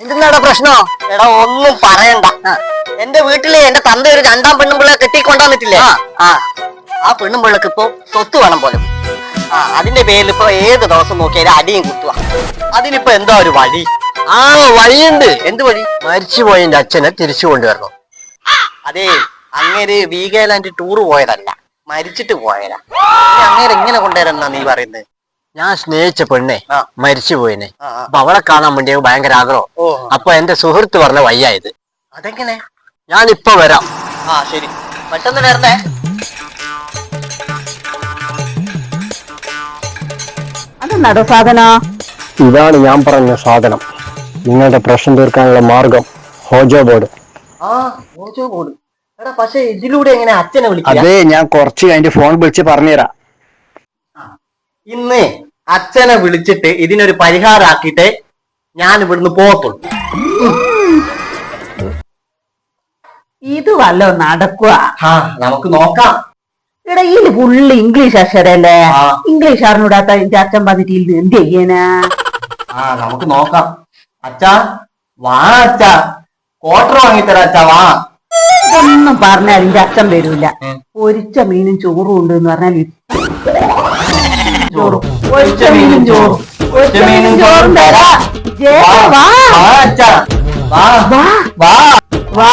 എന്തെന്നാടാ പ്രശ്നോ? എടാ ഒന്നും പറയണ്ട. എന്റെ വീട്ടില് എന്റെ തന്ത ഒരു രണ്ടാം പെണ്ണുമ്പിള്ളെ കെട്ടിക്കൊണ്ടാന്നിട്ടില്ലേ? ആ പെണ്ണുമ്പിള്ളക്ക് ഇപ്പൊ സ്വത്ത് വേണം പോലും. അതിന്റെ പേരിൽ ഇപ്പൊ ഏത് ദിവസം നോക്കിയാലും അടിയും കുത്തുക. അതിനിപ്പോ എന്താ ഒരു വഴി? വഴിയുണ്ട്. എന്ത് വഴി? മരിച്ചുപോയ എന്റെ അച്ഛനെ തിരിച്ചു കൊണ്ടുവരണം. അതെ, അങ്ങേര് വീഗാലാൻഡ് ടൂറ് പോയതല്ല, മരിച്ചിട്ട് പോയതാ. അങ്ങേര് എങ്ങനെ കൊണ്ടുവരാന്നാ നീ പറയുന്നത്? ഞാൻ സ്നേഹിച്ച പെണ്ണെ മരിച്ചു പോയിനെ. അപ്പൊ അവളെ കാണാൻ വേണ്ടി ഭയങ്കര ആഗ്രഹം. അപ്പൊ എന്റെ സുഹൃത്ത് പറഞ്ഞ വയ്യായത്. അതെങ്ങനെ? ഞാനിപ്പൊ വരാം. ശരി, പെട്ടെന്ന് വരണേ. അതെന്നാടോ സാധന? ഇതാണ് ഞാൻ പറഞ്ഞ സാധനം. നിങ്ങളുടെ പ്രശ്നം തീർക്കാനുള്ള മാർഗം ഹോജോ ബോർഡ്. ഹോജോ ബോർഡ്? എടാ, പക്ഷെ ഇതിലൂടെ എങ്ങനെ അച്ഛനെ വിളിക്കുക? അതെ, ഞാൻ കുറച്ച് കഴിഞ്ഞ് ഫോൺ വിളിച്ച് പറഞ്ഞുതരാം. ഇന്ന് അച്ഛനെ വിളിച്ചിട്ട് ഇതിനൊരു പരിഹാരമാക്കിയിട്ട് ഞാൻ ഇവിടുന്ന് പോകത്തുള്ളൂ. ഇത് വല്ലോ നടക്കുക? നമുക്ക് നോക്കാം. എടാ, ഇതില് ഫുള്ള് ഇംഗ്ലീഷ് അക്ഷരല്ലേ? ഇംഗ്ലീഷ് അറിഞ്ഞൂടാത്ത എന്റെ അച്ഛൻ പറഞ്ഞിട്ട് ഇത് എന്ത് ചെയ്യാനാ? നമുക്ക് നോക്കാം. അച്ഛാ വാ, അച്ഛാ ക്വാർട്ടർ വാങ്ങിത്തരാ. അച്ഛാ വാ. ഒന്നും പറഞ്ഞാൽ എന്റെ അച്ഛൻ വരൂല. പൊരിച്ച മീനും ചോറും ഉണ്ട് എന്ന് പറഞ്ഞാൽ പൊരിച്ച മീനും ചോറും തരാ. വാ അച്ഛാ, വാ വാ വാ വാ.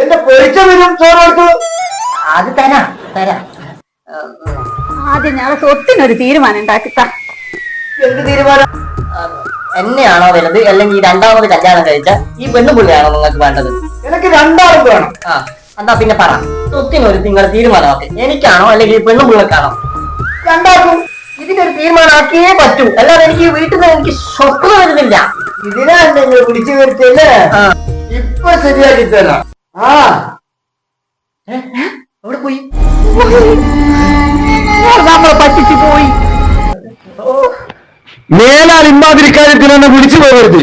എന്റെ പൊരിച്ച മീനും ചോറും അത് തരാ. ആദ്യം ഞാൻ സ്വത്തിനൊരു തീരുമാനം ഉണ്ടാക്കിത്ത. എന്ത് തീരുമാനം? എന്നെയാണോ വലുത്, അല്ലെങ്കിൽ രണ്ടാമത് കല്യാണം കഴിച്ച ഈ പെണ്ണുപിള്ളിയാണോ നിങ്ങൾക്ക് വേണ്ടത്? എനിക്ക് രണ്ടാമത് വേണം. എന്നാ പിന്നെ പറ, സ്വത്തിനൊരു നിങ്ങളുടെ തീരുമാനമാക്കി. എനിക്കാണോ അല്ലെങ്കിൽ പെണ്ണുപിള്ളക്കാണോ? രണ്ടാക്കും. ഇതിനൊരു തീരുമാനമാക്കിയേ പറ്റൂ, അല്ലാതെ എനിക്ക് വീട്ടിൽ നിന്ന് എനിക്ക് സ്വപ്നം വരുന്നില്ല. ഇതിനാണ് നിങ്ങൾ വിളിച്ചു വരുത്തല്ലേ? ഇപ്പൊ ശരിയാക്കി തരാം. അവിടെ പോയി നമ്മളെ പറ്റിച്ചു പോയി. മേലാൽ ഇമ്മാതിരി കാര്യത്തിൽ എന്നെ വിളിച്ചു പോകരുത്.